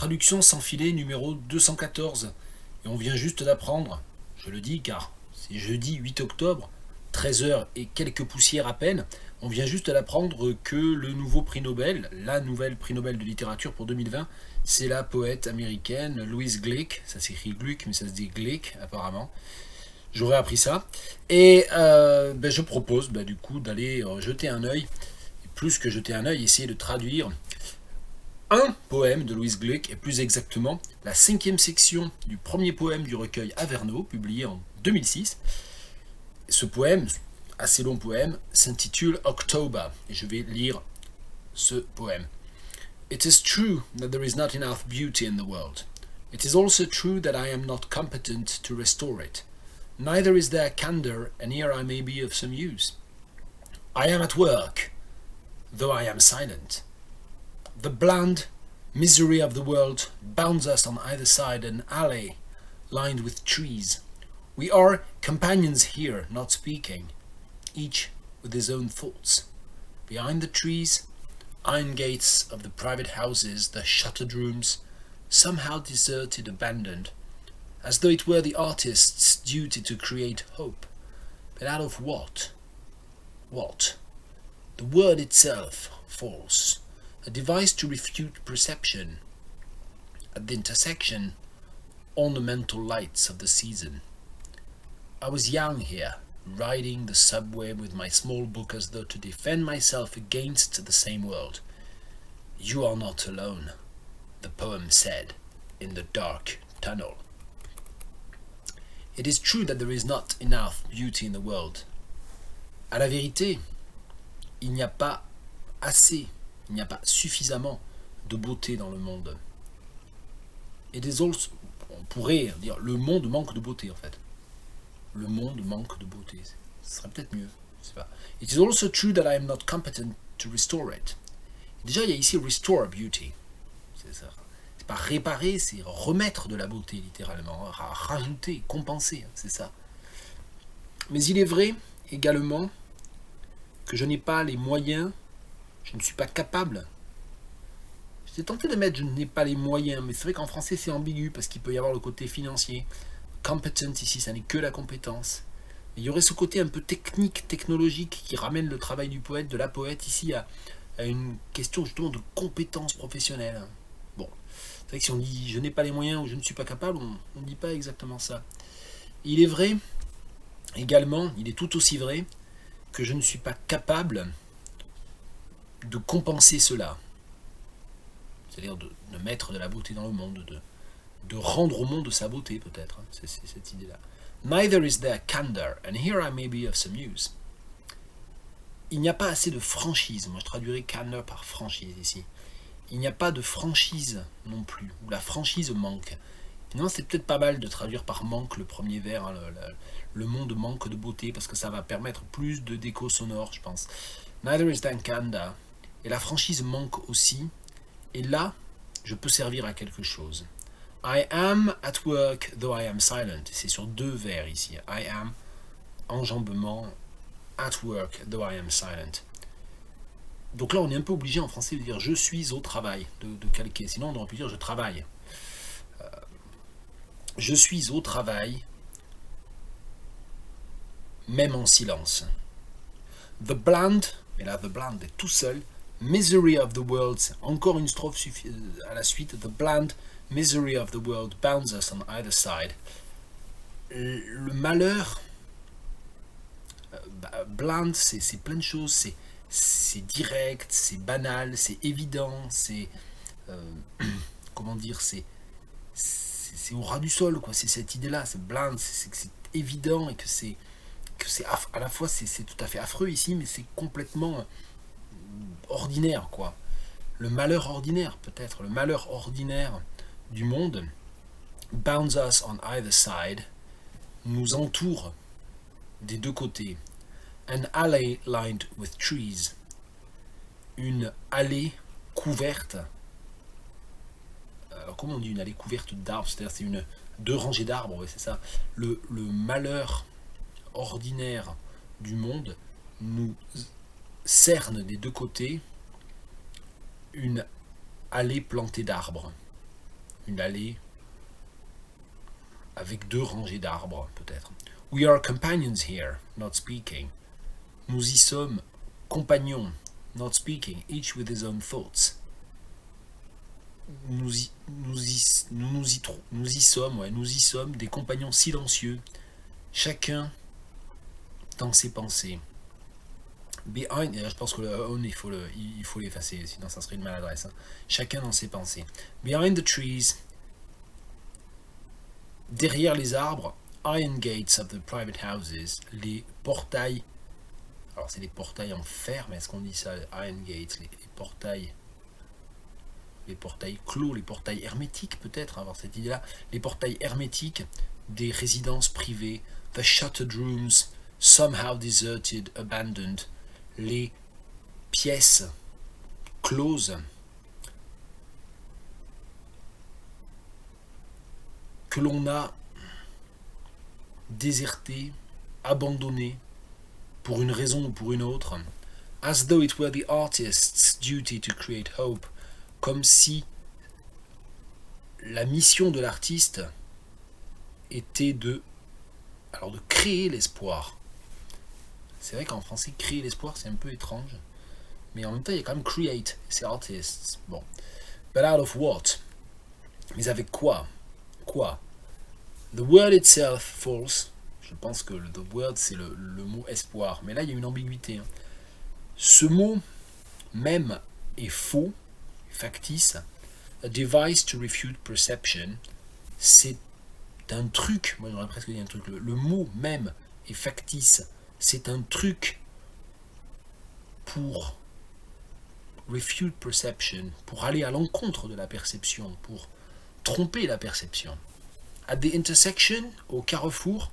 Traduction sans filet numéro 214. Et on vient juste d'apprendre, je le dis car c'est jeudi 8 octobre, 13 heures et quelques poussières à peine, on vient juste d'apprendre que le nouveau prix Nobel, la nouvelle prix Nobel de littérature pour 2020, c'est la poète américaine Louise Glück. Ça s'écrit Gluck mais ça se dit Glick apparemment. J'aurais appris ça. Et je propose du coup d'aller jeter un œil, et plus que jeter un œil, essayer de traduire un poème de Louise Glück, et plus exactement la 5e section du premier poème du recueil Averno, publié en 2006. Ce poème, assez long poème, s'intitule October, et je vais lire ce poème. It is true that there is not enough beauty in the world. It is also true that I am not competent to restore it. Neither is there candor, and here I may be of some use. I am at work, though I am silent. The bland misery of the world bounds us on either side an alley lined with trees. We are companions here, not speaking, each with his own thoughts. Behind the trees, iron gates of the private houses, the shuttered rooms, somehow deserted, abandoned, as though it were the artist's duty to create hope. But out of what? What? The word itself, false. A device to refute perception. At the intersection, ornamental lights of the season. I was young here, riding the subway with my small book as though to defend myself against the same world. You are not alone, the poem said, in the dark tunnel. It is true that there is not enough beauty in the world. À la vérité, il n'y a pas assez. Il n'y a pas suffisamment de beauté dans le monde. It is also, on pourrait dire, le monde manque de beauté en fait. Le monde manque de beauté. Ce serait peut-être mieux. Je sais pas. It is also true that I am not competent to restore it. Déjà, il y a ici restore beauty. C'est ça. C'est pas réparer, c'est remettre de la beauté littéralement, rajouter, compenser, c'est ça. Mais il est vrai également que je n'ai pas les moyens. Je ne suis pas capable. J'étais tenté de mettre je n'ai pas les moyens, mais c'est vrai qu'en français c'est ambigu parce qu'il peut y avoir le côté financier. Competent ici, ça n'est que la compétence. Et il y aurait ce côté un peu technique, technologique qui ramène le travail du poète, de la poète ici à une question justement de compétence professionnelle. Bon, c'est vrai que si on dit je n'ai pas les moyens ou je ne suis pas capable, on ne dit pas exactement ça. Il est vrai également, il est tout aussi vrai que je ne suis pas capable de compenser cela, c'est-à-dire de mettre de la beauté dans le monde, de rendre au monde sa beauté peut-être, c'est cette idée-là. Neither is there candor, and here I may be of some use. Il n'y a pas assez de franchise, moi je traduirais candor par franchise ici. Il n'y a pas de franchise non plus, ou la franchise manque. Finalement c'est peut-être pas mal de traduire par manque le premier vers, hein, le monde manque de beauté, parce que ça va permettre plus de déco sonore je pense. Neither is there candor. Et la franchise manque aussi. Et là, je peux servir à quelque chose. I am at work, though I am silent. C'est sur 2 vers ici. I am, enjambement, at work, though I am silent. Donc là, on est un peu obligé en français de dire je suis au travail, de calquer. Sinon, on aurait pu dire je travaille. Je suis au travail, même en silence. The bland, et là, the bland est tout seul. Misery of the world, encore une strophe à la suite. The bland misery of the world bounds us on either side. Le malheur, bland, c'est plein de choses. C'est direct, c'est banal, c'est évident, c'est comment dire, c'est au ras du sol, quoi. C'est cette idée-là, c'est bland, c'est évident et que c'est à la fois c'est tout à fait affreux ici, mais c'est complètement ordinaire, quoi. Le malheur ordinaire, peut-être, le malheur ordinaire du monde, bounds us on either side, nous entoure des deux côtés. An alley lined with trees, une allée couverte. Alors comment on dit une allée couverte d'arbres? C'est-à-dire c'est 2 rangées d'arbres, ouais, c'est ça. Le malheur ordinaire du monde nous cerne des deux côtés une allée plantée d'arbres. une allée avec 2 rangées d'arbres, peut-être. We are companions here, not speaking. Nous y sommes compagnons, not speaking, each with his own thoughts. Nous y sommes des compagnons silencieux, chacun dans ses pensées. Behind, je pense que le on il faut l'effacer, sinon ça serait une maladresse. Hein. Chacun dans ses pensées. Behind the trees, derrière les arbres, iron gates of the private houses, les portails. Alors c'est des portails en fer, mais est-ce qu'on dit ça, iron gates, les portails clos, les portails hermétiques peut-être, avoir cette idée-là, les portails hermétiques des résidences privées, the shuttered rooms, somehow deserted, abandoned, les pièces closes que l'on a désertées, abandonnées pour une raison ou pour une autre, as though it were the artist's duty to create hope, comme si la mission de l'artiste était de créer l'espoir. C'est vrai qu'en français, créer l'espoir, c'est un peu étrange. Mais en même temps, il y a quand même create, c'est artists. Bon. But out of what? Mais avec quoi? Quoi? The word itself, false. Je pense que the word, c'est le mot espoir. Mais là, il y a une ambiguïté. Hein. Ce mot, même, est faux, factice. A device to refute perception. C'est un truc. Moi, j'aurais presque dit un truc. Le mot même est factice. C'est un truc pour refute perception, pour aller à l'encontre de la perception, pour tromper la perception. At the intersection, au carrefour,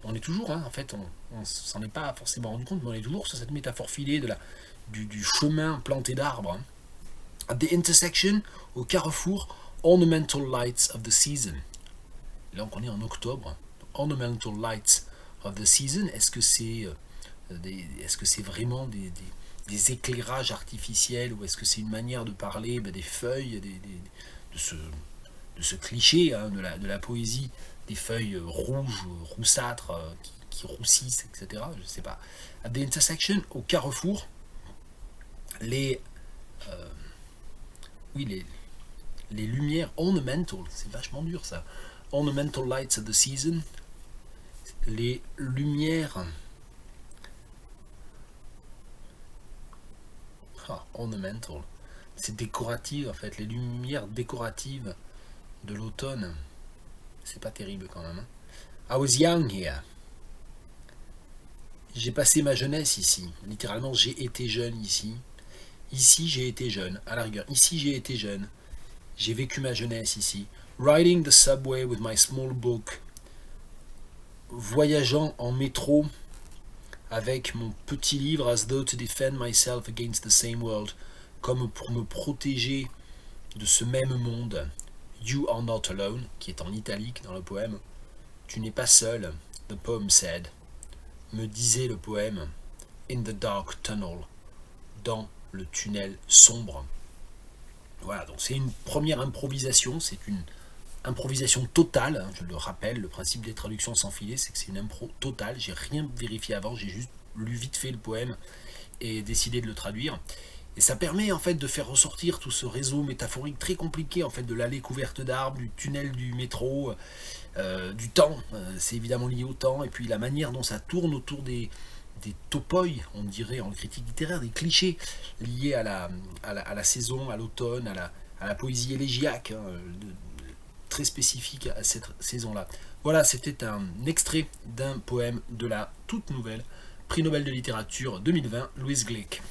on est toujours, hein, en fait, on s'en est pas forcément rendu compte, mais on est toujours sur cette métaphore filée du chemin planté d'arbres. Hein. At the intersection, au carrefour, ornamental lights of the season. Là, on est en octobre. Ornamental lights of the season, est-ce que c'est vraiment des éclairages artificiels ou est-ce que c'est une manière de parler des feuilles, de ce cliché hein, de la poésie, des feuilles rouges, roussâtres, qui roussissent, etc. Je ne sais pas. At the intersection, au carrefour, les lumières ornamental, c'est vachement dur ça. Ornamental lights of the season, les lumières ornamental, c'est décoratif en fait, les lumières décoratives de l'automne, c'est pas terrible quand même. Hein. I was young here. J'ai passé ma jeunesse ici, littéralement j'ai été jeune ici. Ici j'ai été jeune, à la rigueur, ici j'ai été jeune. J'ai vécu ma jeunesse ici. Riding the subway with my small book. Voyageant en métro avec mon petit livre, as though to defend myself against the same world, comme pour me protéger de ce même monde. You are not alone, qui est en italique dans le poème. Tu n'es pas seul, the poem said. Me disait le poème, in the dark tunnel, dans le tunnel sombre. Voilà, donc c'est une première improvisation, c'est une improvisation totale, hein, je le rappelle, le principe des traductions sans filet, c'est que c'est une impro totale, j'ai rien vérifié avant, j'ai juste lu vite fait le poème et décidé de le traduire. Et ça permet en fait de faire ressortir tout ce réseau métaphorique très compliqué en fait de l'allée couverte d'arbres, du tunnel du métro, du temps, c'est évidemment lié au temps, et puis la manière dont ça tourne autour des topoi, on dirait en critique littéraire, des clichés liés à la saison, à l'automne, à la poésie élégiaque, hein, très spécifique à cette saison-là. Voilà, c'était un extrait d'un poème de la toute nouvelle Prix Nobel de littérature 2020, Louise Glück.